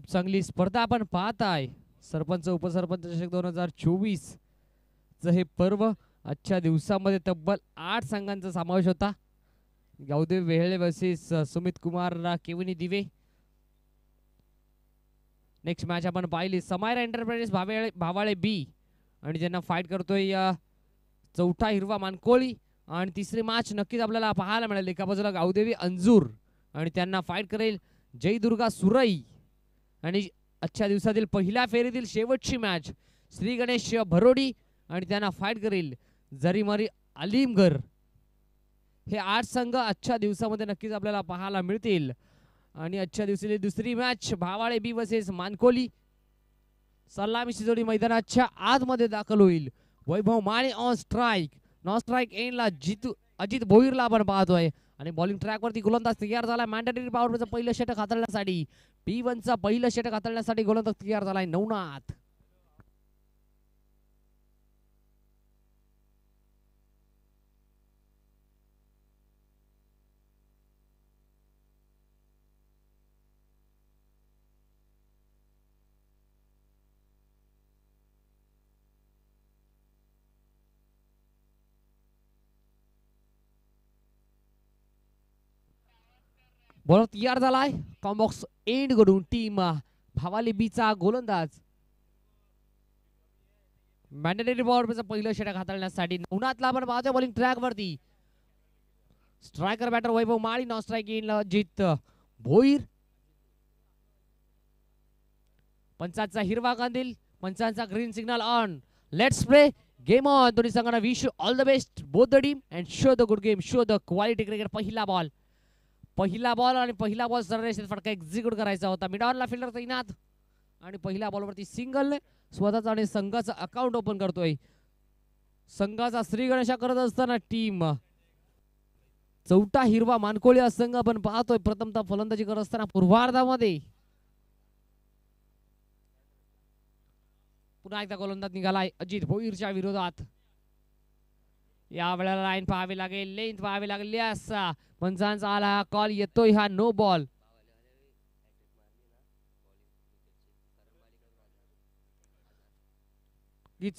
खूप चांगली स्पर्धा आपण पाहत आहे. सरपंच उपसरपंच चषक 2024 च हे पर्व आजच्या दिवसामध्ये तब्बल 8 संघांचा समावेश होता. गावदेव वेहळे वर्सेस सुमित कुमार केवनी दिवे. नेक्स्ट मॅच आपण पाहिली समायरा एंटरप्राइजेस भावाळे बी आणि ज्यांना फाईट करतोय चौथा हिरवा मानकोळी. आणि तिसरी मॅच नक्कीच आपल्याला पाहायला मिळेल. एका बाजूला गावदेवी अंजूर आणि त्यांना फाईट करेल जय दुर्गा सुरई. आणि आजच्या दिवसातील पहिल्या फेरीतील शेवटची मॅच श्री गणेश भरोडी आणि त्यांना फाईट करेल जरीमरी अलीमगर. हे 8 संघ आजच्या दिवसामध्ये नक्कीच आपल्याला पाहायला मिळतील. आणि आजच्या दिवशी दुसरी मॅच भावाळे बी वर्सेस मानकोली. सलामीची जोडी मैदानाच्या आतमध्ये दाखल होईल. वैभव माळी ऑन स्ट्राइक. नॉन स्ट्राइक एंडला अजित भोईरला आपण पाहतोय. आणि बॉलिंग ट्रॅक वरती गोलंदाज तयार झाला. मॅन्डेटरी पॉवरचं पहिलं षटक हाताळण्यासाठी P1चा पहिलं षटक हाताळण्यासाठी गोलंदाज तयार झालाय नवनाथ. बॉलर तयार झालाय. कॉम्बॉक्स एंड कडून टीम भावाली बीचा गोलंदाज मॅन्डेटरी पॉवरचं पहिलं षटक हाताळण्यासाठी नवनाथला आपण पाहतोय बॉलिंग ट्रॅक वरती. Striker batter Vaibhav Mali. Non strike एंडला अजित भोईर. पंचांचा हिरवा कंदील. पंचांचा green signal on. Let's play game on. दोन्ही संघांना wish all the best both the team and show the good game, show the quality cricket. पहिला बॉल आणि पहिला बॉल सरळ फटका एक्झिक्यूट करायचा होता. मिड ऑनला फिल्डर तैनात आणि पहिल्या बॉलवरती सिंगल स्वतःचा आणि संघाचा अकाउंट ओपन करतोय. संघाचा श्री गणेशा करत असताना टीम चौथा हिरवा मानकोळी हा संघ आपण पाहतोय. प्रथमतः फलंदाजी करत असताना पूर्वार्धामध्ये पुन्हा एकदा गोलंदाज निघालाय अजित भोईरच्या विरोधात. या वेळेला लाईन पाहावी लागेल, लेंथ पाहावी लागेल. असा पंचांचा आला कॉल येतोय हा नो बॉल.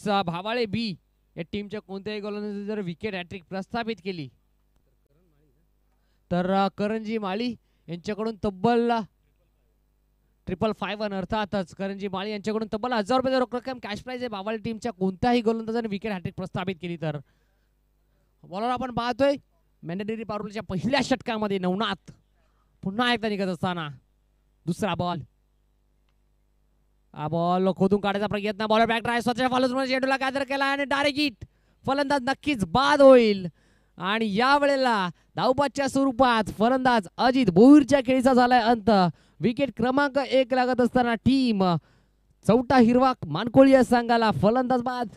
भावाळे बी या टीमच्या कोणत्याही गोलंदाजी जर विकेट हॅट्रिक प्रस्थापित केली तर करंजी माळी यांच्याकडून तब्बल 555 अर्थातच करंजी माळी यांच्याकडून तब्बल 1000 रुपये रोख रक्कम कॅश प्राइज आहे. भावाळे टीमच्या कोणत्याही गोलंदाजाने विकेट हॅट्रिक प्रस्थापित केली तर. बॉलर आपण पाहतोय मॅन्डेटरी पॉवरच्या पहिल्या षटकामध्ये नवनाथ पुन्हा एकदा निघत असताना दुसरा बॉल. हा बॉल खोदून काढायचा प्रयत्न. बॉलर बॅक ड्राइव्ह स्वतःच्या फॉलोमध्ये चेंडूला गॅदर केला आणि डायरेक्ट हिट. फलंदाज नक्कीच बाद होईल. आणि या वेळेला धावबादच्या स्वरूपात फलंदाज अजित भोईरच्या खेळीचा झालाय अंत. विकेट क्रमांक 1 लागत असताना टीम चौथा हिरवा मानकोळी या संघाला फलंदाज बाद.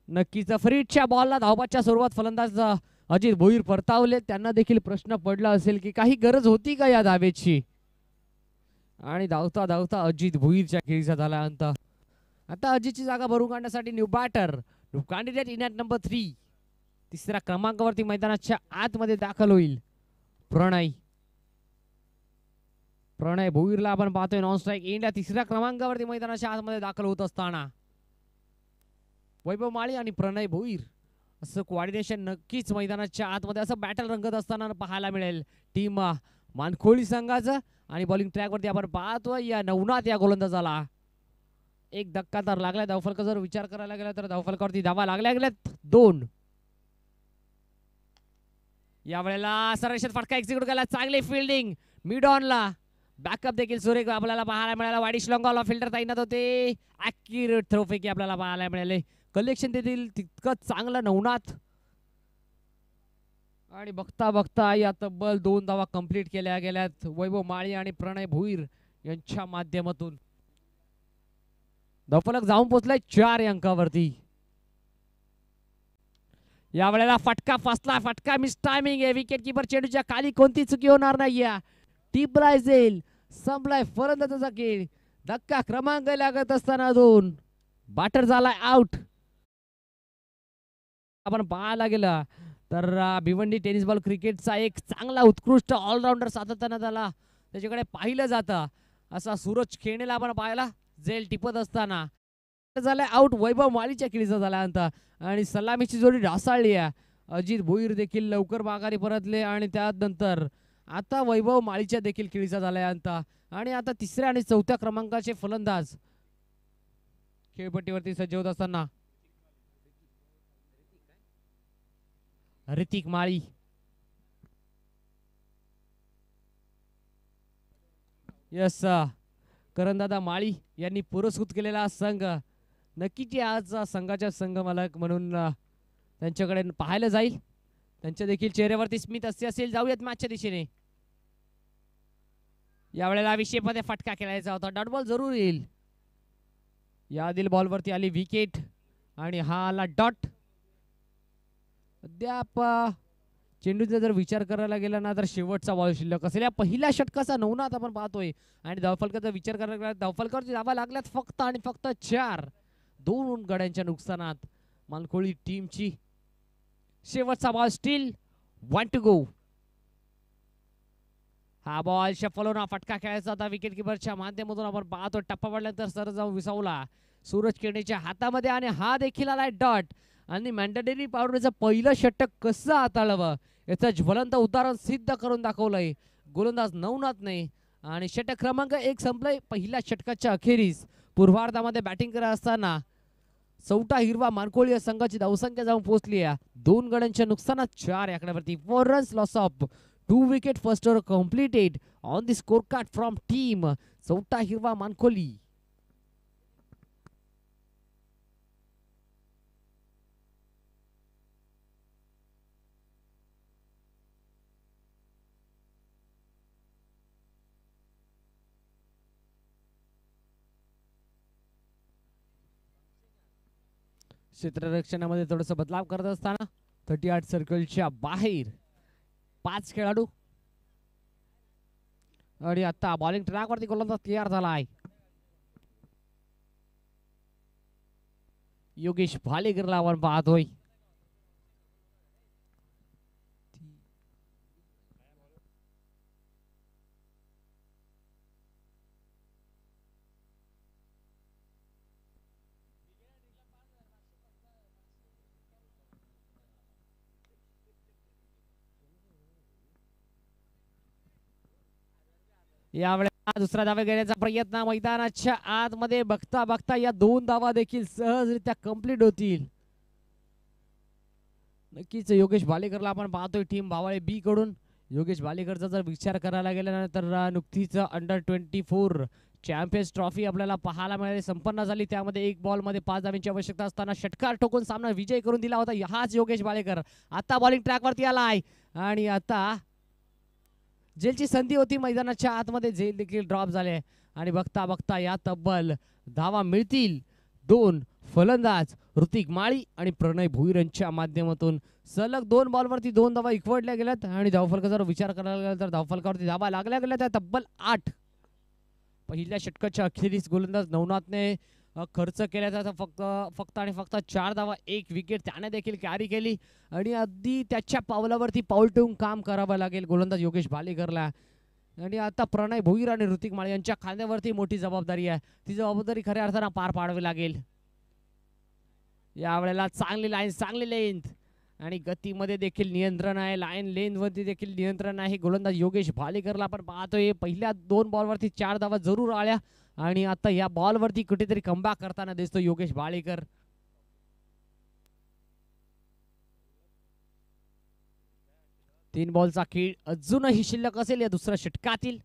नक्कीच फ्रीडच्या बॉलला धावबादच्या स्वरूपात फलंदाज अजित भोईर परतावले. त्यांना देखील प्रश्न पडला असेल की काही गरज होती का या धावेची. आणि धावता धावता अजित भोईरच्या खेळीचा झाला अंत. आता अजितची जागा भरून काढण्यासाठी new batter new candidate in at number 3 तिसऱ्या क्रमांकावरती मैदानाच्या आतमध्ये दाखल होईल प्रणय भोईरला आपण पाहतोय. नॉन स्ट्राइक इंडिया तिसऱ्या क्रमांकावरती मैदानाच्या आतमध्ये दाखल होत असताना वैभव माळी आणि प्रणय भोईर असं कोऑर्डिनेशन नक्कीच मैदानाच्या आतमध्ये असं बॅटल रंगत असताना पाहायला मिळेल टीम मानकोळी संघाचं. आणि बॉलिंग ट्रॅक वरती आपण पाहतोय या नवनाथ या गोलंदाजाला एक धक्का तर लागलाय. धावफलका जर विचार करायला गेला तर धावफलकावरती धावा लागल्या गेल्यात 2. या वेळेला सरळ फटका एक्झिक्यूट केला. चांगली फिल्डिंग मिड ऑनला. बॅकअप देखील सुरेख आपल्याला पाहायला मिळाला. वाडिश लॉंगाला फिल्डर तैनात होते. ॲक्युरेट थ्रोफेकी आपल्याला पाहायला मिळाले. कलेक्शन देखील तितकं चांगलं नवनाथ. आणि बघता बघता या तब्बल 2 धावा कंप्लीट केल्या गेल्यात वैभव माळी आणि प्रणय भोईर यांच्या माध्यमातून. धावफलक जाऊन पोहोचलाय 4 अंकावरती. या वेळेला फटका फसला. फटका मिस टायमिंग आहे. विकेट किपर चेंडूच्या खाली कोणती चुकी होणार नाहीये. टीप राईज येईल. संपलाय फलंदाजाचा खेळ. धक्का क्रमांक लागत असताना 2 बॅटर झाला आउट. आपण पाहायला गेला तर भिवंडी टेनिस बॉल क्रिकेटचा एक चांगला उत्कृष्ट ऑलराऊंडर सातत्यानं त्याला त्याच्याकडे पाहिलं जातं. असा सूरज खेळणेला आपण पाहायला जेल टिपत असताना झालाय आउट. वैभव माळीच्या खेळीचा झाल्यानंतर आणि सलामीची जोडी ढासाळली आहे. अजित भोईर देखील लवकर माघारी परतले आणि त्यानंतर आता वैभव माळीच्या देखील खेळीचा झाल्यानंतर आणि आता तिसऱ्या आणि चौथ्या क्रमांकाचे फलंदाज खेळपट्टीवरती सज्ज होत असताना ऋतिक माळी, यस करणदादा माळी यांनी पुरस्कृत केलेला संघ नक्कीच आज संघाच्या संघ मालक म्हणून त्यांच्याकडे पाहायला जाईल. त्यांच्या देखील चेहऱ्यावरती स्मित असेल. जाऊयात मॅचच्या दिशेने. यावेळेला विषयमध्ये फटका खेळायचा होता. डॉट बॉल जरूर येईल. यातील बॉलवरती आली विकेट आणि हा आला डॉट. अद्याप चेंडूचा जर विचार करायला गेला ना तर शेवटचा बॉल शिल्लक असेल. या पहिल्या षटकाचा नवनाथ आपण पाहतोय आणि धावफलकाचा विचार करायला गेला धावफलकावरती धावा लागल्यात फक्त आणि फक्त 4. 2 गड्यांच्या नुकसानात मानकोळी टीमची. शेवटचा बॉल स्टील 1 टू गो. हा बॉल शफल होऊन फटका खेळायचा होता विकेट किपरच्या माध्यमातून. आपण पाहतो टप्पा पडल्यानंतर सर जाऊन विसावला सूरज किरणीच्या हातामध्ये आणि हा देखील आलाय डॉट. आणि मॅन्डेटरी पावडरचं पहिलं षटक कसं हाताळावं याचं ज्वलंत उदाहरण सिद्ध करून दाखवलंय गोलंदाज नवनाथने. आणि षटक क्रमांक 1 संपलंय. पहिल्या षटकाच्या अखेरीस पूर्वार्धामध्ये बॅटिंग करत असताना चौथा हिरवा मानकोळी या संघाची धावसंख्या जाऊन पोहोचली आहे 2 गड्यांच्या नुकसानात 4 आकड्यावरती. 4 runs loss of 2 wicket first over completed on the score card from team चौथा हिरवा मानकोली. क्षेत्ररक्षणामध्ये थोडंसं बदलाव करत असताना 38 सर्कलच्या बाहेर 5 खेळाडू आणि आता बॉलिंग ट्रॅकवरती गोलंदाज तयार झाला आहे. योगेश भालेकरला आपण पाहतोय. यावेळेला दुसरा धावा घेण्याचा प्रयत्न मैदानाच्या आतमध्ये बघता बघता या 2 धावा देखील सहजरित्या कंप्लीट होतील. नक्कीच योगेश भालेकरला आपण पाहतोय टीम भावाळे बी कडून. योगेश भालेकरचा जर विचार करायला गेला तर नुकतीच अंडर 24 चॅम्पियन्स ट्रॉफी आपल्याला पाहायला मिळाली संपन्न झाली. त्यामध्ये 1 बॉल मध्ये 5 धावांची आवश्यकता असताना षटकार ठोकून सामना विजय करून दिला होता हाच योगेश भालेकर. आता बॉलिंग ट्रॅकवरती आलाय आणि आता जेलची संधी होती मैदानाच्या आतमध्ये जेल देखील ड्रॉप झाले आणि बघता बघता या तब्बल धावा मिळतील. 2 फलंदाज ऋतिक माळी आणि प्रणय भोईर यांच्या माध्यमातून सलग 2 बॉलवरती 2 धावा इकवडल्या गेल्यात आणि धावफलकाचा जर विचार करायला गेला तर धावफलकावरती धावा लागल्या गेल्या त्या तब्बल 8. पहिल्या षटकाच्या अखेरीस गोलंदाज नवनाथने खर्च केल्याचा फक्त आणि फक्त 4 धावा 1 विकेट त्याने देखील कॅरी केली आणि अगदी त्याच्या पावलावरती पाऊल ठेवून काम करावं लागेल गोलंदाज योगेश भालेकरला. आणि आता प्रणय भोईर आणि ऋतिक माळी यांच्या खांद्यावरती मोठी जबाबदारी आहे. ती जबाबदारी खऱ्या अर्थानं पार पाडावी लागेल. यावेळेला चांगली लाईन चांगली लेंथ आणि गतीमध्ये देखील नियंत्रण आहे. लाईन लेंथ वरती देखील नियंत्रण आहे. गोलंदाज योगेश भालेकरला आपण पाहतोय पहिल्या 2 बॉलवरती 4 धावा जरूर आल्या आणि आता या बॉलवरती कुठेतरी कमबॅक करताना दिसतो योगेश भालेकर. तीन बॉलचा खेळ अजूनही शिल्लक असेल या दुसऱ्या षटकातील.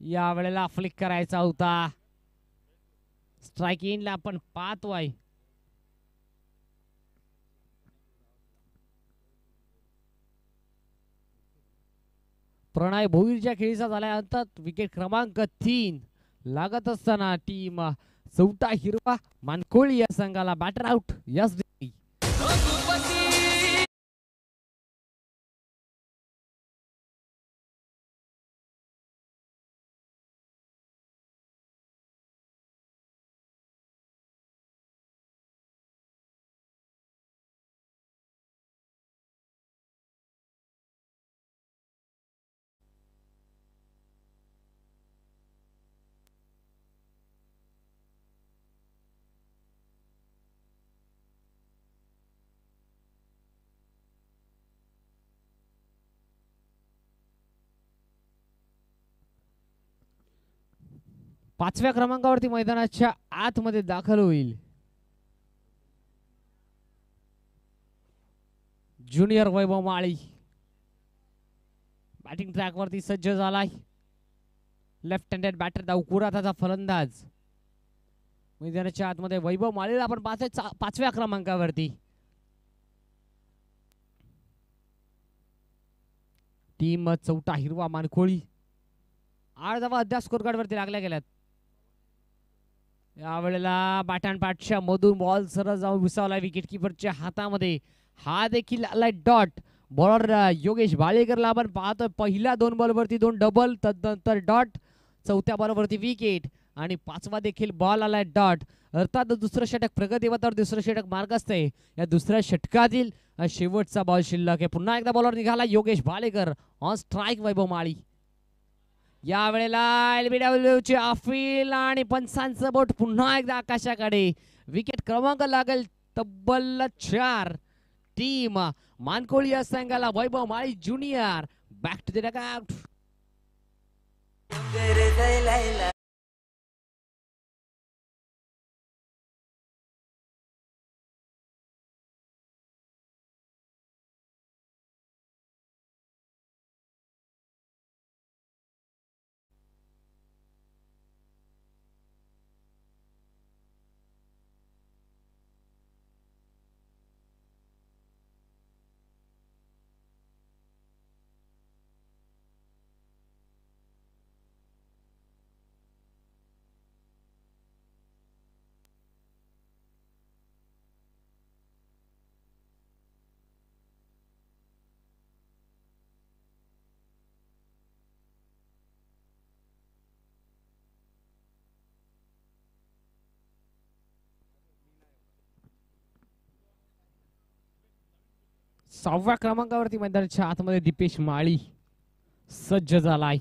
या वेळेला फ्लिक करायचा होता. स्ट्राइक इनला आपण पाहतोय. प्रणय भोईरच्या खेळीचा झाल्यानंतर विकेट क्रमांक 3 लागत असताना टीम चौथा हिरवा मानकोळी या संघाला बॅटर आउट. यस 5व्या क्रमांकावरती मैदानाच्या आतमध्ये दाखल होईल ज्युनियर वैभव माळी. बॅटिंग ट्रॅक वरती सज्ज झालाय. लेफ्ट हँडेड बॅटर दावकुराचा फलंदाज मैदानाच्या आतमध्ये वैभव माळीला आपण 5व्या क्रमांकावरती. टीम चौथा हिरवा मानकोळी 8 धावा अद्याप स्कोर कार्ड वरती लागल्या गेल्यात. यावेळेला बॅटच्या मधून बॉल सरळ जाऊन विसावला विकेट किपरच्या हातामध्ये. हा देखील आलाय डॉट. बॉलर योगेश भाळेकरला आपण पाहतोय पहिल्या 2 बॉलवरती 2 डबल, तदनंतर डॉट, चौथ्या बॉलवरती विकेट आणि 5वा देखील बॉल आलाय डॉट. अर्थात दुसरं षटक प्रगतीपथावर दुसरं षटक मार्गस्थ आहे. या दुसऱ्या षटकातील शेवटचा बॉल शिल्लक आहे. पुन्हा एकदा बॉलर निघाला योगेश भालेकर. ऑन स्ट्राईक वैभव माळी. यावेळेला LBW चे अपील आणि पंचांचं बोट पुन्हा एकदा आकाशाकडे. विकेट क्रमांक लागेल तब्बल 4. टीम मानकोळी या संघाला Vaibhav Mali junior back to the dugout. सहाव्या क्रमांकावरती मैदानाच्या आतमध्ये दीपेश माळी सज्ज झालाय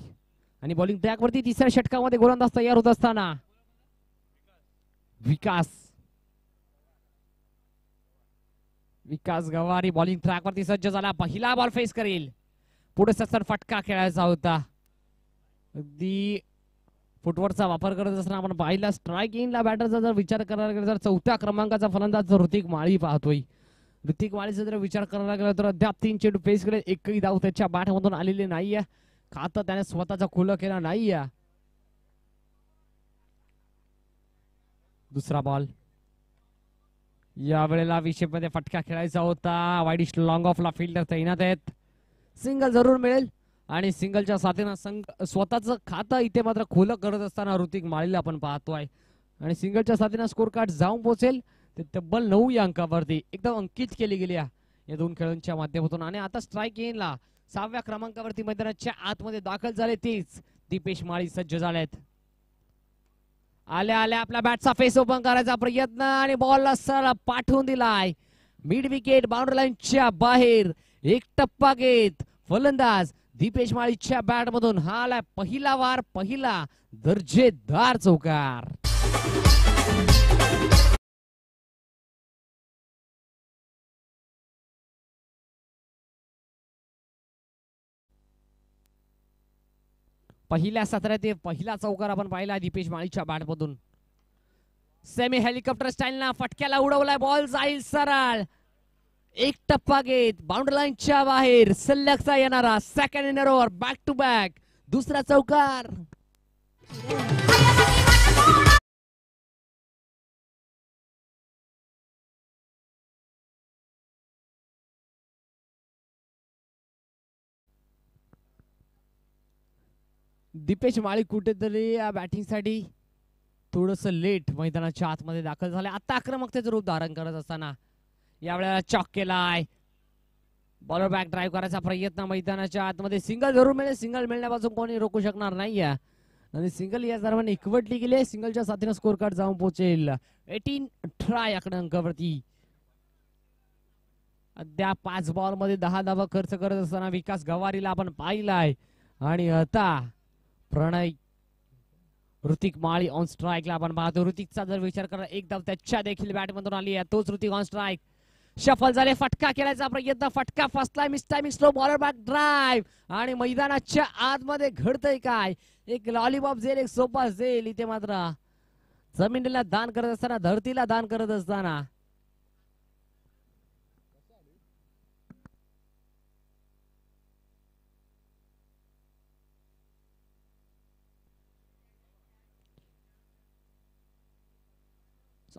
आणि बॉलिंग ट्रॅक वरती तिसऱ्या षटकामध्ये गोलंदाज तयार होत असताना विकास गवारी बॉलिंग ट्रॅक वरती सज्ज झाला. पहिला बॉल फेस करेल. पुढे सत्तर फटका खेळायचा होता. अगदी फुटवर्कचा वापर करत असताना आपण पाहिला स्ट्राईक इनला बॅटरचा जर विचार करायला गेला तर 4थ्या क्रमांकाचा फलंदाज ऋतिक माळी पाहतोय. ऋतिक माळीचा जर विचार करायला गेला तर अद्याप 3 चेंडू फेस केले. एकही धाव त्याच्या बॅट मधून आलेली नाहीये. खातं त्याने स्वतःचा खुलं केला नाहीये. दुसरा बॉल. या वेळेला विषय मध्ये फटका खेळायचा होता. वाईडिश लॉंग ऑफला फिल्डर तैनात आहेत. सिंगल जरूर मिळेल आणि सिंगलच्या साथीनं स्वतःच खातं इथे मात्र खुलं करत असताना ऋतिक माळीला आपण पाहतोय आणि सिंगलच्या साथीनं स्कोर कार्ड जाऊन पोहोचेल ते तब्बल 9 या अंकावरती एकदम अंकित केली गेली या 2 खेळांच्या माध्यमातून. आणि आता स्ट्राईक येईनला 6व्या क्रमांकावरती मैदानाच्या आतमध्ये दाखल झाले तेच दीपेश माळी सज्ज झालेत. आल्या आल्या आपल्या बॅटचा फेस ओपन करायचा प्रयत्न आणि बॉलला सरळ पाठवून दिलाय. मिड विकेट बाउंड्री लाईनच्या बाहेर. एक टप्पा घेत फलंदाज दीपेश माळीच्या बॅट मधून हा आलाय पहिला वार, पहिला दर्जेदार चौकार. पहिल्या सत्रात पहिला चौकार आपण पाहिला दीपेश माळीच्या बॅट मधून. सेमी हेलिकॉप्टर स्टाईलना फटक्याला उडवलाय. बॉल जाईल सरळ. एक टप्पा घेत बाउंड्री लाईनच्या बाहेर सलगचा येणारा second in over back to back दुसरा चौकार. दीपेश माळी कुठेतरी या बॅटिंग साठी थोडस लेट मैदानाच्या आतमध्ये दाखल झाले. आता आक्रमकतेचं रूप धारण करत असताना यावेळेला चॉक केलाय. बॉलर बॅक ड्राईव्ह करायचा प्रयत्न मैदानाच्या आतमध्ये. सिंगल जरूर मिळेल. सिंगल मिळण्यापासून कोणी रोखू शकणार नाहीये आणि सिंगल या दरम्यान इक्वटली गेले. सिंगलच्या साथीने स्कोर कार्ड जाऊन पोहोचेल 18 या अंकावरती. अद्याप 5 बॉल मध्ये 10 धावा खर्च करत असताना विकास गवारीला आपण पाहिलाय आणि आता प्रणय ऋतिक माळी ऑन स्ट्राईकला आपण पाहतो. ऋतिकचा जर विचार करा एक धाव त्याच्या देखील बॅट मधून आली आहे. तोच ऋतिक ऑन स्ट्राईक. शफल झाले. फटका खेळायचा प्रयत्न. फटका फसलाय. Miss timing slow bowler back drive आणि मैदानाच्या आतमध्ये घडतंय काय एक लॉलीपॉप झेल, एक सोपा झेल. इथे मात्र जमिनीला दान करत असताना, धरतीला दान करत असताना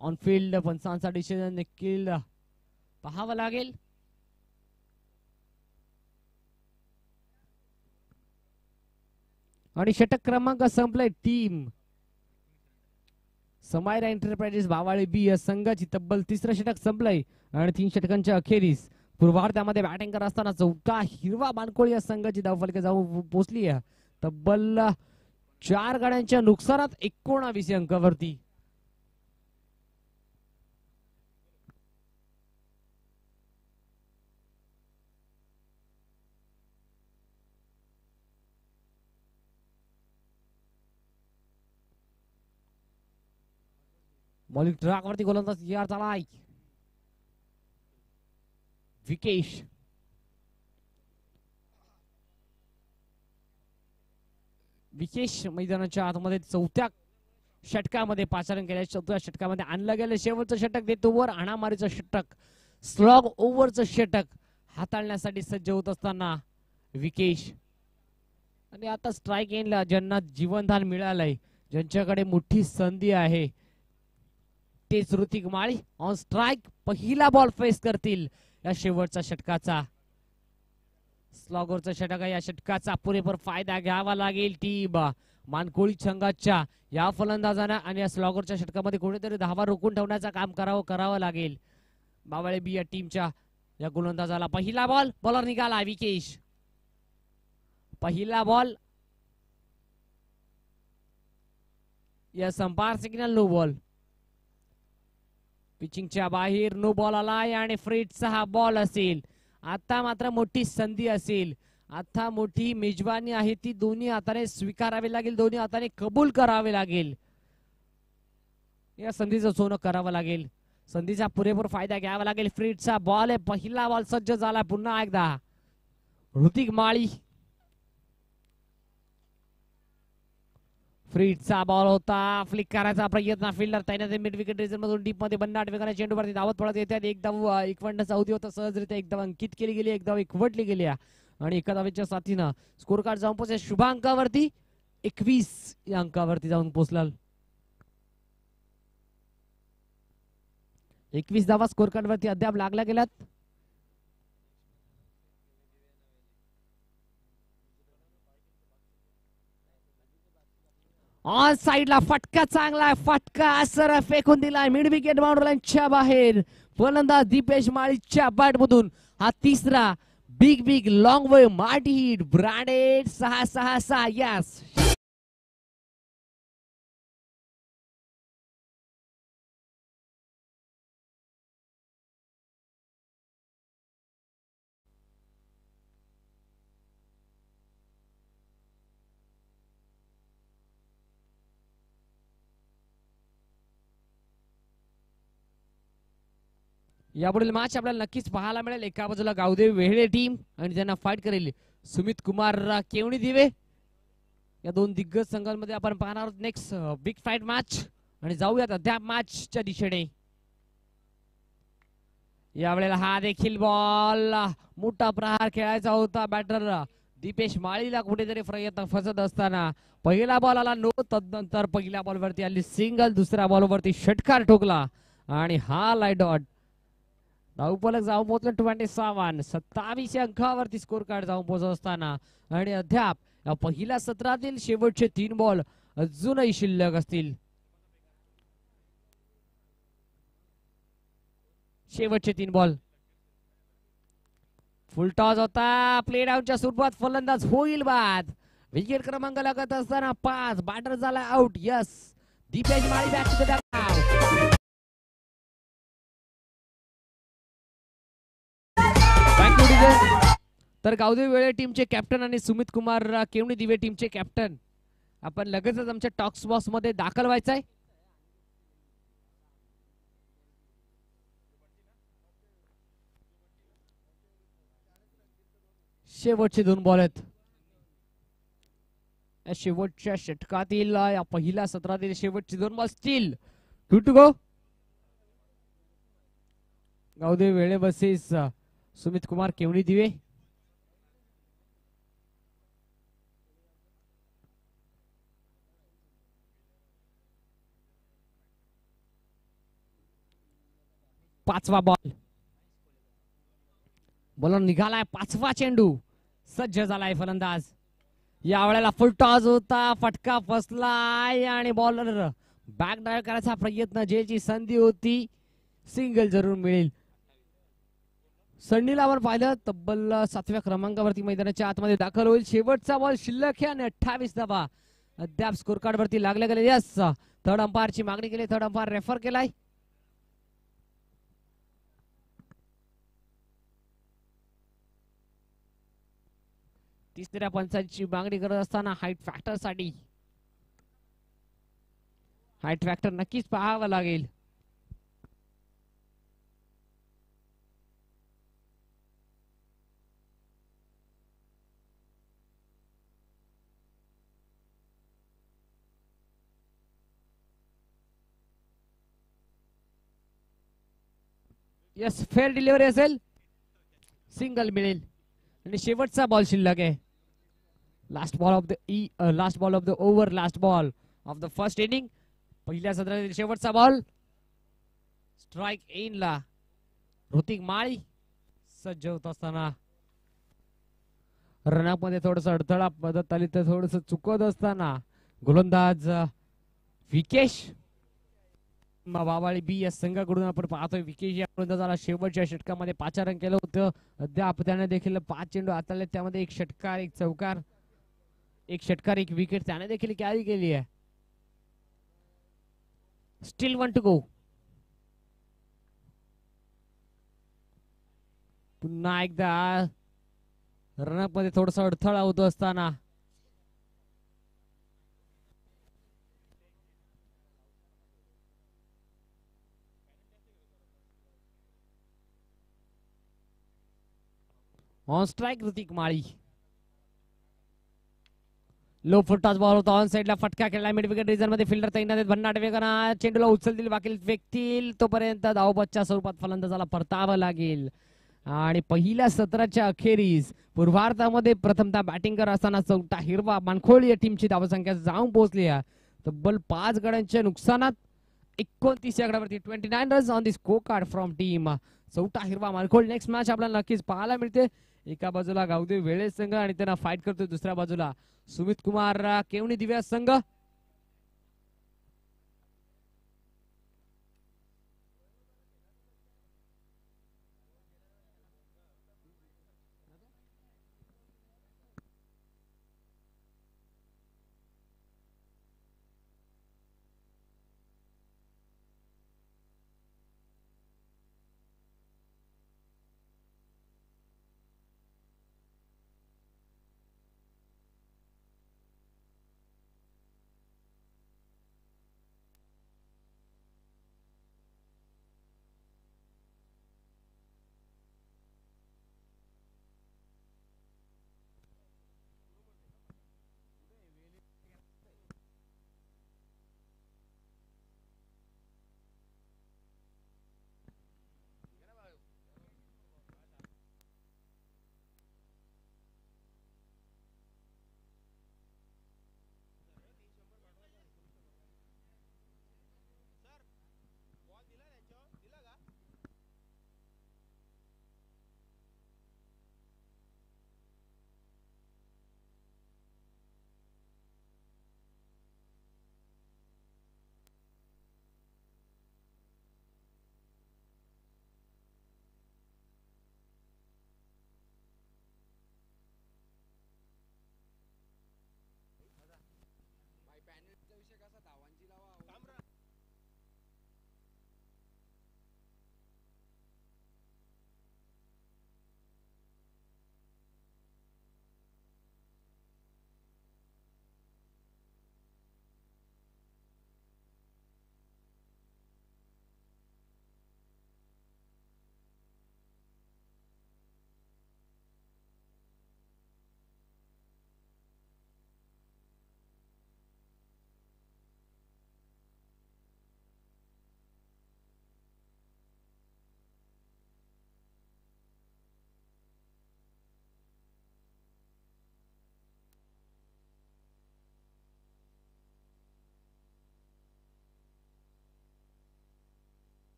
ऑन फील्ड पंचांचा डिसिजन देखील पाहावं लागेल. आणि षटक क्रमांक संपलाय. टीम समायरा एंटरप्राइजेस भावाळे बी या संघाची तब्बल तिसरं षटक संपलंय आणि 3 षटकांच्या अखेरीस पूर्वार्धामध्ये बॅटिंग करत असताना चौथा हिरवा मानकोळी या संघाची धावफलके जाऊन पोहोचली आहे तब्बल 4 गाड्यांच्या नुकसानात 19 अंकावरती. बॉलिंग ट्रॅक वरती गोलंदाज यार चालाय विकेश. विकेश मैदानाच्या आतमध्ये चौथ्या षटकामध्ये पाचारण केल्या. चौथ्या षटकामध्ये आणलं गेलं शेवटचं षटक. देतो वर हाणामारीचं षटक, स्लॉग ओव्हरचं षटक हाताळण्यासाठी सज्ज होत असताना विकेश. आणि आता स्ट्राईक एंडला ज्यांना जीवनदान मिळालंय, ज्यांच्याकडे मोठी संधी आहे, तेच ऋतिक माळी ऑन स्ट्राईक. पहिला बॉल फेस करतील या शेवटच्या षटकाचा. स्लॉगरचा षटक आहे. या षटकाचा पुरेपूर फायदा घ्यावा लागेल टीम मानकोळी संघाच्या या फलंदाजांना. आणि या स्लॉगरच्या षटकामध्ये कोणीतरी धावा रोखून ठेवण्याचं काम करावं लागेल भावाळे बी या टीमच्या या गोलंदाजाला. पहिला बॉल, बॉलर निघाला विकेश. पहिला बॉल, या संपार सिग्नल नो बॉल. पिचिंगच्या बाहेर नो बॉल आलाय आणि फ्रेटचा हा बॉल असेल. आता मात्र मोठी संधी असेल. आता मोठी मेजबानी आहे, ती दोन्ही हाताने स्वीकारावी लागेल, दोन्ही हाताने कबूल करावे लागेल. या संधीचं सोनं करावं लागेल, संधीचा पुरेपूर फायदा घ्यावा लागेल. फ्रेटचा बॉल आहे. पहिला बॉल सज्ज झाला पुन्हा एकदा. ऋतिक माळी. फ्रीटचा बॉल होता, फ्लिक करायचा प्रयत्न. फिल्डर तैनात मिड विकेट रिजन मधून डीप मध्ये बंनाट वेगाने चेंडूवरती धावत पडत येतात. एक धाव एकवंड चौथी होता, सहजरित्या एक धाव अंकित केली गेली, एक धाव एकवटली गेली आणि एका धावेच्या साथीनं स्कोर कार्ड जाऊन पोहोचले शुभ अंकावरती 21 या अंकावरती जाऊन पोहोचला. 21 धावा स्कोर कार्ड वरती अद्याप लागल्या गेल्यात. ऑन साइडला फटका, चांगला फटका सर फेकून दिलाय मिड विकेट बाउंड्रीच्या बाहेर. फलंदाज दीपेश माळीच्या बॅट मधून हा तिसरा big long way mighty hit. Branded 6-6-6. Yes, यापुढील मॅच आपल्याला नक्कीच पाहायला मिळेल. एका बाजूला गावदेवी वेहळे टीम आणि त्यांना फाईट करेल सुमित कुमार केवणी दिवे. या दोन दिग्गज संघांमध्ये आपण पाहणार आहोत नेक्स्ट बिग फाईट मॅच. आणि जाऊयात अद्याप मॅचच्या दिशेने. यावेळेला हा देखील बॉल, मोठा प्रहार खेळायचा होता बॅटर दीपेश माळीला. कुठेतरी प्रयत्न फसत असताना पहिला बॉल आला नो. तदनंतर पहिल्या बॉलवरती आली सिंगल, दुसऱ्या बॉलवरती षटकार ठोकला आणि हा लाईट डॉट. धावफलक जाऊन पोहोचले 27 अंकावरती स्कोर कार्ड जाऊन पोहोचत असताना. आणि अद्याप या पहिल्या सत्रातील शेवटचे 3 बॉल अजूनही शिल्लक असतील. शेवटचे 3 बॉल. फुल टॉस होता, प्ले डाऊनच्या सुरुवात. फलंदाज होईल बाद. विकेट क्रमांक लागत असताना 5. बॅटर झाला out. Yes, Deepesh Mali back to the dugout. तर गावदेवी वेळे टीमचे कॅप्टन आणि सुमित कुमार केवणी दिवे टीमचे कॅप्टन, आपण लगेचच आमच्या टॉक्स बॉक्स मध्ये दाखल व्हायचंय. शेवटचे 2 बॉल आहेत. या शेवटच्या षटकातील या पहिल्या सत्रातील शेवटची 2 ball still 2 to go. Gavdevi Vele बसेस सुमित कुमार केवणी दिवे. पाचवा बॉल. बॉलर निघालाय. पाचवा चेंडू. सज्ज झालाय फलंदाज. या वेळेला फुल टॉस होता. फटका फसलाय आणि बॉलर बॅक डायल करायचा प्रयत्न. ज्याची संधी होती सिंगल जरूर मिळेल. सन्नीला आपण पाहिलं तब्बल 7व्या क्रमांकावरती मैदानाच्या आतमध्ये दाखल होईल. शेवटचा बॉल शिल्लक आहे आणि 28 धावा अद्याप स्कोर कार्ड वरती लागले गेले. यस थर्ड अंपायरची मागणी केली. थर्ड अंपायर रेफर केलाय. तिसऱ्या पंचांची मागणी करत असताना हाईट फॅक्टर साठी हाईट फॅक्टर नक्कीच पाहावं लागेल. यस फेअर डिलिव्हरी असेल. सिंगल मिळेल आणि शेवटचा बॉल शिल्लक आहे. Last ball of the over. Last ball of the first inning. पहिल्या सत्रातील शेवटचा बॉल. स्ट्राइक इन ला ऋतिक माळी सज्ज होत असताना रनअप मध्ये थोडस अडथळा मदत आली तर थोडस चुकत असताना गोलंदाज विकेश बावाळी बी या संघाकडून आपण पाहतोय. विकेश या गोलंदाजाला शेवटच्या षटकामध्ये 5 रन केलं होतं. अद्याप त्याने देखील 5 चेंडू हाताळले. त्यामध्ये एक षटकार, एक चौकार, एक षटकार, एक विकेट त्याने देखील कॅरी केली आहे. Still 1 to go. पुन्हा एकदा रनअप मध्ये थोडासा अडथळा होत असताना on strike Hrithik Mali. Low full toss ball होता. ऑन साइडला फटका खेळला. मिड विकेट रिझन मध्ये फिल्डर तैनात आहेत. भन्नाट वेगानं चेंडूला उचलतील, वाकील फेकतील. तोपर्यंत धावपथच्या स्वरूपात फलंदाजाला परतावं लागेल. आणि पहिल्या सत्राच्या अखेरीस पूर्वार्धामध्ये प्रथमतः बॅटिंग करत असताना चौथा हिरवा मानखोळी या टीमची धावसंख्या जाऊन पोहोचली आहे. तब्बल 5 गड्यांच्या नुकसानात 29 या गडावरती 29 runs on the score card from team चौथा हिरवा मानखोळ. नेक्स्ट मॅच आपल्याला नक्कीच पाहायला मिळते. एका बाजूला गावदेवी वेळे संघ आणि त्यांना फाईट करतोय. दुसऱ्या बाजूला सुमित कुमार केवणी दिव्या संघ.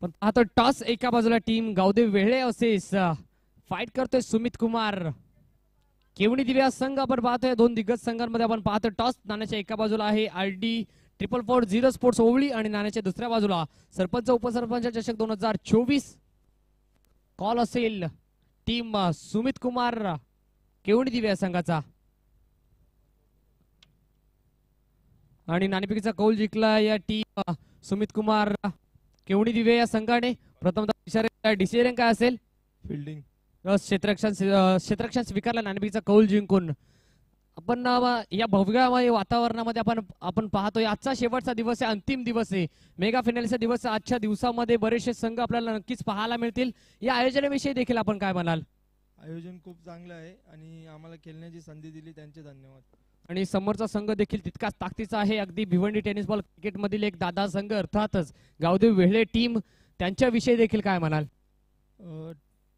पण आता टॉस एका बाजूला team Gavdev Vehle assess fight करतोय सुमित कुमार केवणी दिव्या संघ आपण पाहतोय दोन दिग्गज संघांमध्ये आपण पाहतोय टॉस नाण्याच्या एका बाजूला आहे RD 444 स्पोर्ट्स ओवळी आणि नाण्याच्या दुसऱ्या बाजूला सरपंच उपसरपंच चषक 2024 कॉल असेल टीम सुमित कुमार केवणी दिव्या संघाचा आणि नाणेफेकीचा कौल जिंकला या टीम सुमित कुमार केवणी दिवे या संघाने प्रथमतः डिसिजन काय असेल फिल्डिंग क्षेत्ररक्षण स्वीकारला नाणेफेकीचा कौल जिंकून आपण या भव्य वातावरणामध्ये आपण पाहतोय आजचा शेवटचा दिवस आहे अंतिम दिवस आहे मेगा फायनलचा दिवस आजच्या दिवसामध्ये बरेचसे संघ आपल्याला नक्कीच पाहायला मिळतील या आयोजनाविषयी देखील आपण काय म्हणाल आयोजन खूप चांगलं आहे आणि आम्हाला खेळण्याची संधी दिली त्यांचे धन्यवाद आणि समोरचा संघ देखील तितकाच ताकदीचा आहे अगदी भिवंडी टेनिस बॉल क्रिकेट मधील एक दादा संघ अर्थातच गावदेव वेहळे टीम त्यांच्याविषयी देखील काय म्हणाल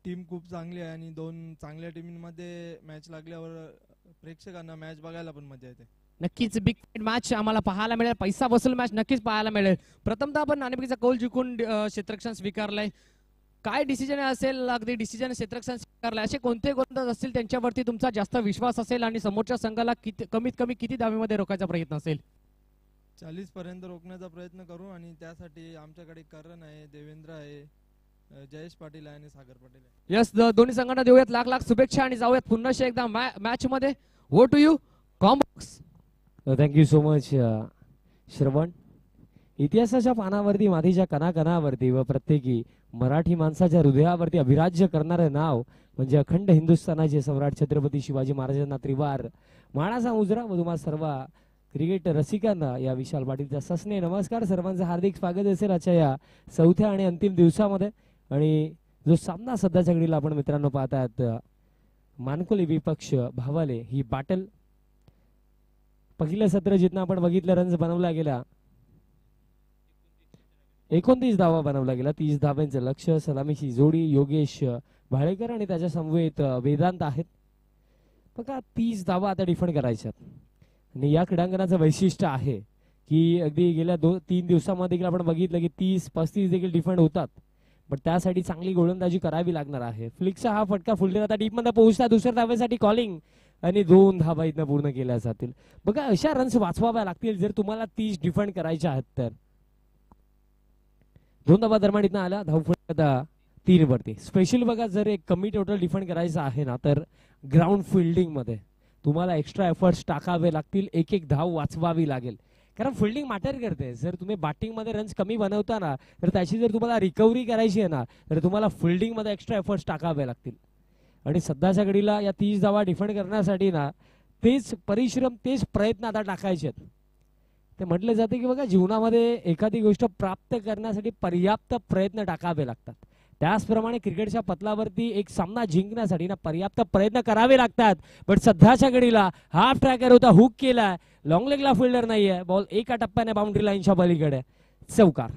टीम खूप चांगली आहे आणि दोन चांगल्या टीममध्ये मॅच लागल्यावर प्रेक्षकांना मॅच बघायला पण मजा येते नक्कीच बिग मॅच आम्हाला पाहायला मिळेल पैसा वसूल मॅच नक्कीच पाहायला मिळेल प्रथमतः आपण नाणेफेकीचा कौल जिंकून क्षेत्ररक्षण स्वीकारलंय काय डिसिजन असेल अगदी डिसिजन क्षेत्ररक्षण स्वीकारलंय असे कोणते गोलंदाज असतील त्यांच्यावरती तुमचा जास्त विश्वास असेल आणि समोरच्या संघाला कमीत कमी किती धावेमध्ये रोखायचा प्रयत्न असेल 40 पर्यंत रोखण्याचा प्रयत्न करू आणि त्यासाठी आमच्याकडे करण आहे देवेंद्र आहे जयेश पाटील आहे आणि सागर पाटील आहे यस दोन्ही संघांना देऊयात लाख लाख शुभेच्छा आणि जाऊयात पुन्हा एकदा मॅच मध्ये वो टू यू कॉम्बॉक्स थँक्यू सो मच श्रवण इतिहासाच्या पानावरती मातीच्या कणाकणावरती व प्रत्येकी मराठी माणसाच्या हृदयावरती अभिराज्य करणारे नाव म्हणजे अखंड हिंदुस्थानाचे सम्राट छत्रपती शिवाजी महाराजांना त्रिवार मानाचा मुजरा व तुम्हा सर्व क्रिकेट रसिकांना या विशाल पाटीलचा सस्ने नमस्कार सर्वांचं हार्दिक स्वागत असेल आजच्या या चौथ्या आणि अंतिम दिवसामध्ये आणि जो सामना सध्याच्या घडीला आपण मित्रांनो पाहतात मानकोली विपक्ष भावाले ही बॅटल पहिलं सत्र जिथं आपण बघितलं रन्स बनवला गेला 29 धावा बनवला गेला 30 धाव्यांचं लक्ष सलामीची जोडी योगेश भाळेकर आणि त्याच्या समवेत वेदांत आहेत बघा 30 धावा आता डिफेंड करायच्यात आणि या क्रीडांगणाचं वैशिष्ट्य आहे की अगदी गेल्या 2-3 दिवसामध्ये आपण बघितलं की 30-35 देखील डिफेंड होतात पण त्यासाठी चांगली गोलंदाजी करावी लागणार आहे फ्लिकचा हा फटका फुललेला आता डीप मध्ये पोहोचता दुसऱ्या धावेसाठी कॉलिंग आणि 2 धावा इथं पूर्ण केल्या जातील बघा अशा रन्स वाचवाव्या लागतील जर तुम्हाला 30 डिफेंड करायच्या आहेत तर 2 धावा दरम्यान इथं आला धावफलक आता 3 वरती स्पेशल बघा जर एक कमी टोटल डिफेंड करायचं आहे ना तर ग्राउंड फिल्डिंग मध्ये तुम्हाला एक्स्ट्रा एफर्ट्स टाकावे लागतील एक एक धाव वाचवावी लागेल कारण फिल्डिंग मॅटर करते जर तुम्ही बॅटिंग मध्ये रन्स कमी बनवता ना तर त्याची जर तुम्हाला रिकव्हरी करायची आहे ना तर तुम्हाला फिल्डिंग मध्ये एक्स्ट्रा एफर्ट्स टाकावे लागतील आणि सध्याच्या घडीला या 30 धावा डिफेंड करण्यासाठी ना तेच परिश्रम तेच प्रयत्न आता टाकायचे आहेत ते म्हटले जाते की बघा जीवनामध्ये एखादी गोष्ट प्राप्त करण्यासाठी पर्याप्त प्रयत्न टाकावे लागतात त्याचप्रमाणे क्रिकेटच्या पतलावरती एक सामना जिंकण्यासाठी ना पर्याप्त प्रयत्न करावे लागतात पण सध्याच्या घडीला हाफ ट्रॅकर होता हुक केला लॉंग लेगला फिल्डर नाहीये बॉल एका टप्प्याने बाउंड्री लाईनच्या पलीकडे चौकार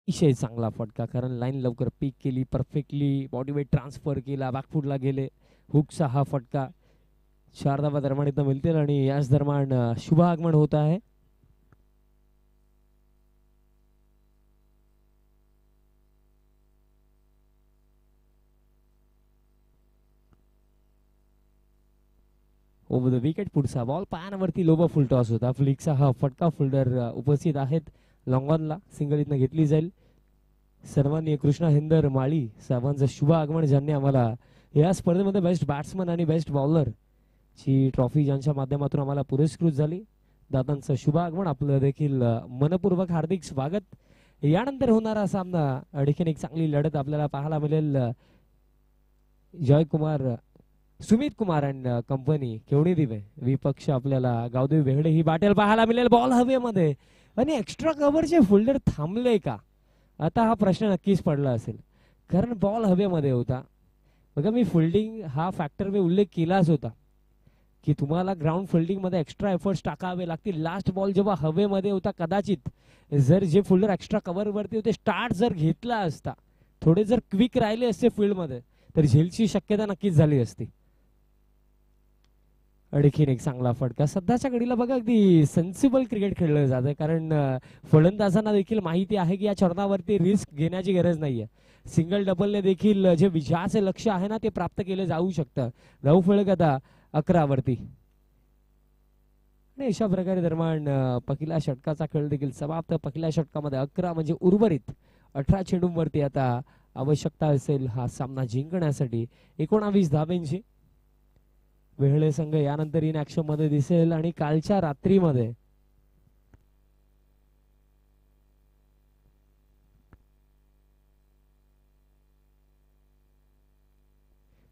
अतिशय चांगला फटका कारण लाईन लवकर पीक केली परफेक्टली बॉडी वेट ट्रान्सफर केला बॅकफुटला गेले हुकचा हा फटका 4 धावा दरम्यान इथं मिळतील आणि याच दरम्यान शुभ आगमन होत आहे ओव्हर द विकेट पुढचा बॉल पायावरती लोबा फुल टॉस होता फ्लिकचा हा फटका फिल्डर उपस्थित आहेत लॉंगॉनला सिंगल इथनं घेतली जाईल सर्वांनी कृष्णा हिंदर माळी साहेबांचं शुभ आगमन ज्यांनी आम्हाला या स्पर्धेमध्ये बेस्ट बॅट्समन आणि बेस्ट बॉलर ची ट्रॉफी ज्यांच्या माध्यमातून आम्हाला पुरस्कृत झाली दादांचं शुभ आगमन आपलं देखील मनपूर्वक हार्दिक स्वागत यानंतर होणारा सामना आणखीन एक चांगली लढत आपल्याला पाहायला मिळेल जयकुमार सुमित कुमार अँड कंपनी केवणी दिवे विपक्ष आपल्याला गावदेव वेहळे ही बॅटल पाहायला मिळेल बॉल हवेमध्ये आणि एक्स्ट्रा कव्हरचे फिल्डर थांबले का आता हा प्रश्न नक्कीच पडला असेल कारण बॉल हवेमध्ये होता बघा मी फिल्डिंग हा फॅक्टर मी उल्लेख केलाच होता की तुम्हाला ग्राउंड फिल्डिंग मध्ये एक्स्ट्रा एफर्ट्स टाकावे लागतील. लास्ट बॉल जेव्हा हवेमध्ये होता, कदाचित जर जे फिल्डर एक्स्ट्रा कव्हर वरती होते स्टार्ट जर घेतला असता, थोडे जर क्विक राहिले असते फील्ड मध्ये, तर झेलची शक्यता नक्कीच झाली असती. आणखीन एक चांगला फटका. सध्याच्या घडीला बघा अगदी सेन्सिबल क्रिकेट खेळलं जातं, कारण फलंदाजांना देखील माहिती आहे की या चरणावरती रिस्क घेण्याची गरज नाहीये. सिंगल डबलने देखील जे विजयाचे लक्ष आहे ना ते प्राप्त केले जाऊ शकतं. धावफलक आता 11 वरती. आणि अशा प्रकारे दरम्यान पहिल्या षटकाचा खेळ देखील समाप्त. पहिल्या षटकामध्ये 11 म्हणजे उर्वरित 18 चेंडूंवरती आता आवश्यकता असेल हा सामना जिंकण्यासाठी 19 धाब्यांची. वेहळे संघ यानंतर इन ऍक्शन मध्ये दिसेल आणि कालच्या रात्रीमध्ये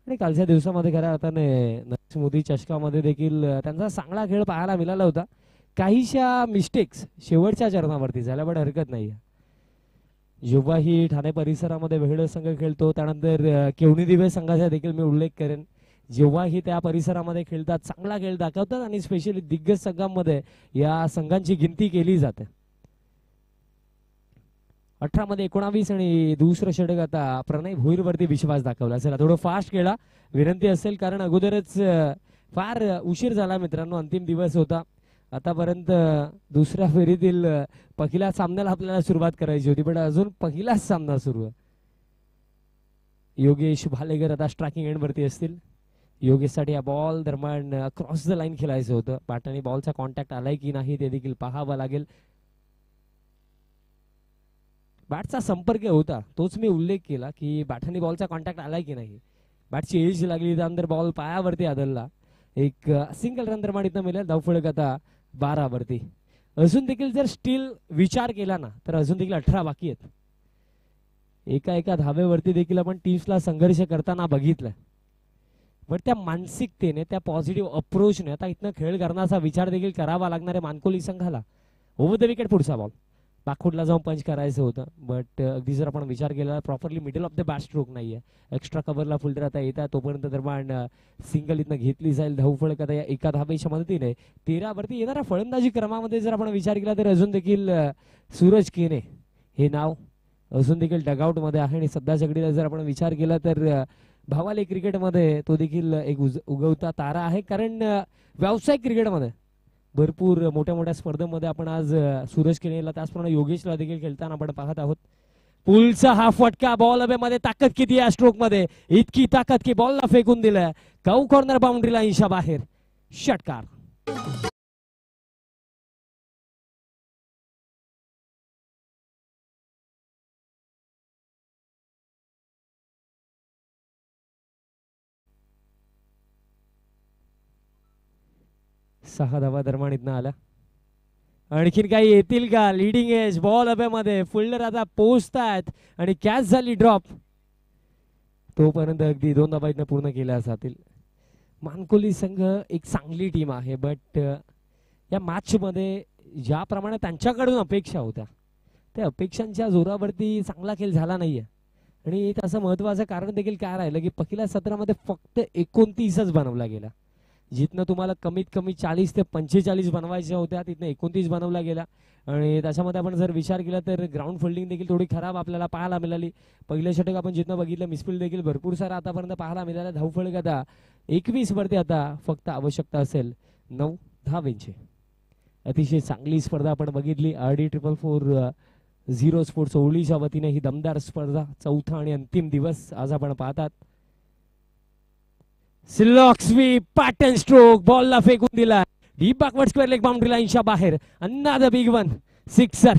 आणि कालच्या दिवसामध्ये खऱ्या अर्थाने नरेश मोदी चषकामध्ये देखील त्यांचा चांगला खेळ पाहायला मिळाला होता. काहीशा मिस्टेक्स शेवटच्या चरणावरती झाल्या, पण हरकत नाही. जेव्हाही ठाणे परिसरामध्ये वेहळे संघ खेळतो, त्यानंतर केवणी दिवे संघाचा देखील मी उल्लेख करेन, जेव्हाही त्या परिसरामध्ये खेळतात चांगला खेळ दाखवतात आणि स्पेशली दिग्गज संघांमध्ये या संघांची गिनती केली जाते. 18 मध्ये 19 आणि दुसरं षटक आता प्रणय भोईरवरती विश्वास दाखवला. चला थोडं फास्ट खेळा विनंती असेल, कारण अगोदरच फार उशीर झाला मित्रांनो. अंतिम दिवस होता. आतापर्यंत दुसऱ्या फेरीतील पहिल्या सामन्याला आपल्याला सुरुवात करायची होती, पण अजून पहिलाच सामना सुरू आहे. योगेश भालेकर आता स्ट्रायकिंग एंड वरती असतील. योगेशसाठी या बॉल दरम्यान क्रॉस द लाईन खेळायचं होतं. बॅटने बॉलचा कॉन्टॅक्ट आलाय की नाही ते देखील पाहावं लागेल. बॅटचा संपर्क होता, तोच मी उल्लेख केला की बॅटने बॉलचा कॉन्टॅक्ट आलाय की नाही. बॅटची एज लागली, त्यानंतर बॉल पायावरती आदळला. एक सिंगल रन दरम्यान इथं मिळेल. धावफलक आता 12 वरती. अजून देखील जर स्टील विचार केला ना तर अजून देखील 18 बाकी आहेत. एका धाब्यावरती देखील आपण टीम्सला संघर्ष करताना बघितलं, पण त्या मानसिकतेने, त्या पॉझिटिव्ह अप्रोचने आता इथनं खेळ करण्याचा विचार देखील करावा लागणार आहे मानकोली संघाला. ओव्हर द विकेट पुढचा बॉल बाखोडला जाऊन पंच करायचं होतं, बट अगदी जर आपण विचार केला properly middle of the bat stroke नाहीये. एक्स्ट्रा कव्हरला फिल्डर आता येतात, तोपर्यंत दरम्यान सिंगल इथनं घेतली जाईल. धावफलक आता या एका धाब्याच्या मदतीने 13 वरती. येणाऱ्या फलंदाजी क्रमामध्ये जर आपण विचार केला तर अजून देखील सूरज केने हे नाव अजून देखील डगआउट मध्ये आहे. आणि सध्याच्या घडीला जर आपण विचार केला तर भावाले क्रिकेटमध्ये तो देखील एक उगवता तारा आहे, कारण व्यावसायिक क्रिकेटमध्ये भरपूर मोठ्या मोठ्या स्पर्धेमध्ये आपण आज सूरज केनेला, त्याचप्रमाणे योगेशला देखील खेळताना आपण पाहत आहोत. पुलचा हा फटका बॉल मध्ये ताकद किती या स्ट्रोक मध्ये, इतकी ताकद की बॉलला फेकून दिलं. काऊ कॉर्नर बाउंड्री लाईनच्या बाहेर. षटकार. सहा धावा दरम्यान इथनं आला. आणखीन काही येतील का? लिडिंग एज बॉल मध्ये फिल्डर आता पोहोचतायत आणि कॅच झाली ड्रॉप. तोपर्यंत अगदी 2 धावा इथनं पूर्ण केल्या जातील. मानकोली संघ एक चांगली टीम आहे, बट या मॅच मध्ये ज्याप्रमाणे त्यांच्याकडून अपेक्षा होत्या त्या अपेक्षांच्या जोरावरती चांगला खेळ झाला नाहीये. आणि त्याचं महत्वाचं कारण देखील काय राहिलं की पहिल्या सत्रामध्ये फक्त 29च बनवला गेला. जिथनं तुम्हाला कमीत कमी 40 ते 45 बनवायच्या होत्या तिथनं 29 बनवला गेला. आणि त्याच्यामध्ये आपण जर विचार केला तर ग्राउंड फिल्डिंग देखील थोडी खराब आपल्याला पाहायला मिळाली. पहिल्या षटक आपण जिथनं बघितलं मिसफिल्ड देखील भरपूर सारा आतापर्यंत पाहायला मिळाला. धावफलक आता 21 वरती आता फक्त आवश्यकता असेल 9 धावांची. अतिशय चांगली स्पर्धा आपण बघितली. RD 444 स्पोर्ट्स ओवळीच्या वतीने ही दमदार स्पर्धा, चौथा आणि अंतिम दिवस आज आपण पाहतात. स्लॉक स्वीप, पॅटर्न स्ट्रोक, बॉलला फेकून दिला deep backward square leg boundary लाईनच्या बाहेर. Another big one, sixer.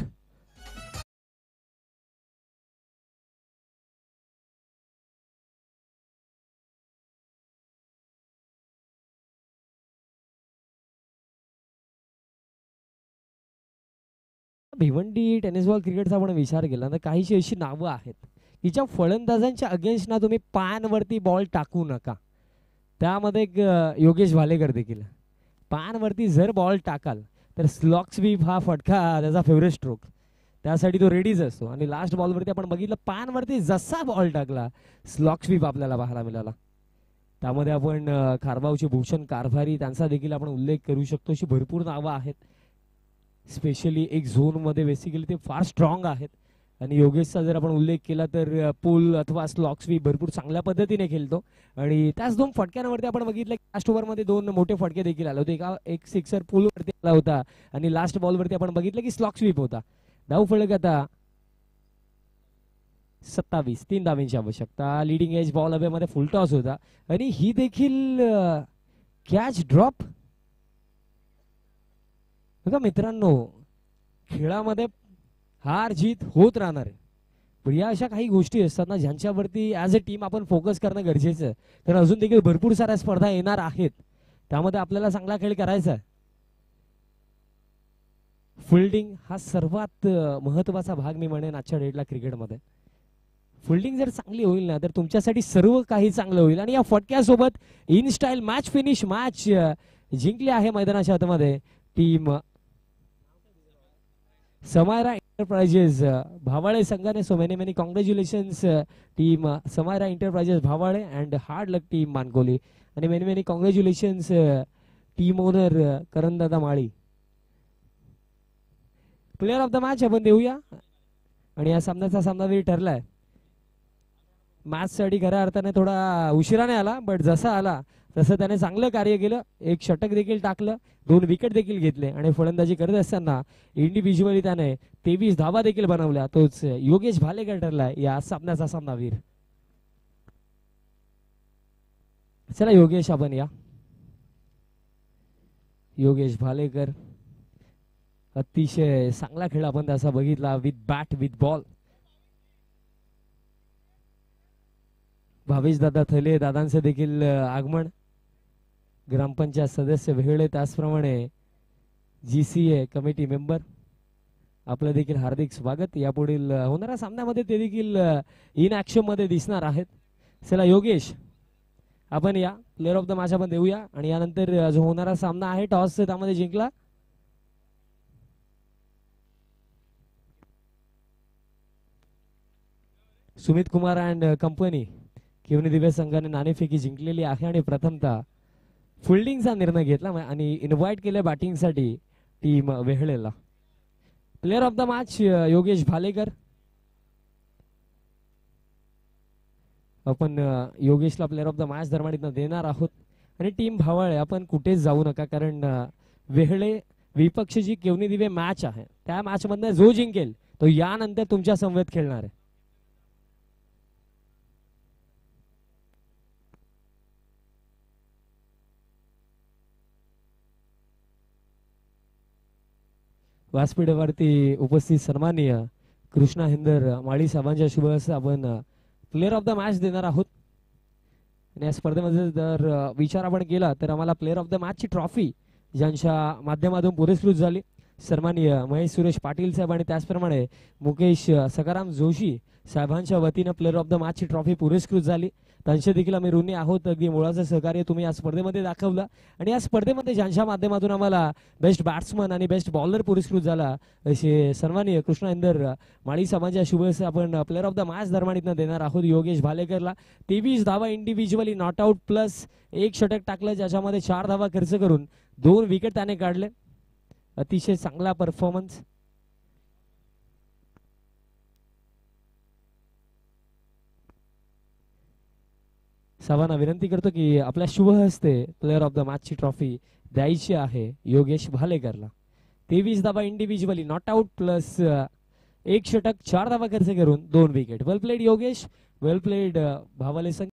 Bhiwandi tennis ball क्रिकेटचा आपण विचार केला तर काहीशी अशी नावं आहेत की ज्या फलंदाजांच्या अगेन्स्ट ना तुम्ही पानवरती बॉल टाकू नका. त्यामध्ये एक योगेश भालेकर देखील. पानवरती जर बॉल टाकाल तर स्लॉक स्वीप हा फटका त्याचा फेवरेट स्ट्रोक, त्यासाठी तो रेडीच असतो. आणि लास्ट बॉलवरती आपण बघितलं पानवरती जसा बॉल टाकला स्लॉक स्वीप आपल्याला पाहायला मिळाला. त्यामध्ये आपण खारबावचे भूषण कारभारी त्यांचा देखील आपण उल्लेख करू शकतो. अशी भरपूर नावं आहेत. स्पेशली एक झोन मध्ये बेसिकली ते फार स्ट्रॉंग आहेत. आणि योगेशचा जर आपण उल्लेख केला तर पुल अथवा स्लॉक स्वीप भरपूर चांगल्या पद्धतीने खेळतो. आणि त्याच 2 फटक्यांवरती आपण बघितलं की लास्ट ओव्हरमध्ये 2 मोठे फटके देखील आले होते. एक सिक्सर पुल वरती आला होता आणि लास्ट बॉलवरती आपण बघितलं की स्लॉक स्वीप होता. धाव फलक आता 27, 3 धावांची आवश्यकता. लिडिंग एज बॉल हवेमध्ये फुल टॉस होता आणि ही देखील कॅच ड्रॉप. बघा मित्रांनो, खेळामध्ये हार जीत होत राहणार आहे, पण या अशा काही गोष्टी असतात ना ज्यांच्यावरती ऍज अ टीम आपण फोकस करणं गरजेचं आहे. कारण अजून देखील भरपूर साऱ्या स्पर्धा येणार आहेत, त्यामध्ये आपल्याला चांगला खेळ करायचा आहे. फिल्डिंग हा सर्वात महत्वाचा भाग मी म्हणेन आजच्या डेटला क्रिकेटमध्ये. फिल्डिंग जर चांगली होईल ना तर तुमच्यासाठी सर्व काही चांगलं होईल. आणि या फटक्यासोबत in style match finish match जिंकली आहे मैदानाच्या आतमध्ये टीम समायरा एंटरप्राइजेस भावाळे संघाने. So many many congratulations team Samayra enterprises Bhavale and hard luck team Mankoli. आणि many many congratulations team owner करणदादा Mali. Player of the match आपण देऊया. आणि या सामन्याचा सामनावीर ठरलाय. मॅच साठी खऱ्या अर्थाने थोडा उशिराने आला, बट जसा आला तसं त्याने चांगलं कार्य केलं. एक षटक देखील टाकलं, 2 विकेट देखील घेतले आणि फलंदाजी करत असताना इंडिव्हिज्युअली त्याने 23 धावा देखील बनवल्या. तोच योगेश भालेकर ठरलाय या सामन्याचा सामनावीर. चला योगेश आपण या. योगेश भालेकर अतिशय चांगला खेळ आपण त्याचा बघितला. With bat with ball. Bhavesh दादा थले दादांचं देखील आगमन. ग्रामपंचायत सदस्य वेहळे, त्याचप्रमाणे GCA कमिटी मेंबर, आपलं देखील हार्दिक स्वागत. यापुढील होणाऱ्या सामन्यामध्ये ते देखील इन ऍक्शन मध्ये दिसणार आहेत. चला योगेश आपण या. प्लेअर ऑफ द मॅच आपण देऊया. आणि यानंतर जो होणारा सामना आहे टॉस त्यामध्ये जिंकला सुमित कुमार अँड कंपनी केवनी दिव्य संघाने नाणेफेकी जिंकलेली आहे. आणि प्रथमतः फिल्डिंगचा निर्णय घेतला आणि इन्व्हाइट केले बॅटिंगसाठी टीम वेहळेला. Player of the match Yogesh Bhalekar. आपण योगेशला प्लेअर ऑफ द मॅच दरम्यान देणार आहोत. आणि टीम भावाळे आपण कुठेच जाऊ नका, कारण वेहळे विपक्षची केवनी दिवे मॅच आहे, त्या मॅच मधनं जो जिंकेल तो यानंतर तुमच्या समवेत खेळणार आहे. व्यासपीठावरती उपस्थित सन्माननीय कृष्णा हिंदर माळी साहेबांच्या शुभ हस्ते आपण प्लेअर ऑफ द मॅच देणार आहोत. आणि या स्पर्धेमध्ये जर विचार आपण केला तर आम्हाला प्लेअर ऑफ द मॅचची ट्रॉफी ज्यांच्या माध्यमातून पुरस्कृत झाली सन्माननीय महेश सुरेश पाटील साहेब आणि त्याचप्रमाणे मुकेश सकाराम जोशी साहेबांच्या वतीनं प्लेअर ऑफ द मॅचची ट्रॉफी पुरस्कृत झाली. त्यांचे देखील आम्ही ऋणी आहोत. अगदी मुळाचं सहकार्य तुम्ही या स्पर्धेमध्ये दाखवलं. आणि या स्पर्धेमध्ये ज्यांच्या माध्यमातून आम्हाला बेस्ट बॅट्समन आणि बेस्ट बॉलर पुरस्कृत झाला असे सन्माननीय कृष्णा इंदर माळी साहेबांच्या शुभ हस्ते आपण प्लेअर ऑफ द मॅच दरम्यान देणार आहोत योगेश भालेकरला. 23 धावा इंडिव्हिज्युअली नॉट आउट प्लस 1 षटक टाकलं, ज्याच्यामध्ये 4 धावा खर्च करून 2 विकेट त्याने काढले. अतिशय चांगला परफॉर्मन्स. सर्वांना विनंती करतो की आपल्या शुभ हस्ते प्लेअर ऑफ द मॅच ची ट्रॉफी द्यायची आहे योगेश भालेकरला. 23 धावा इंडिव्हिज्युअली नॉट आउट प्लस 1 षटक 4 धावा खर्च करून 2 विकेट. वेल प्लेड योगेश, वेल प्लेड भावाले संघ.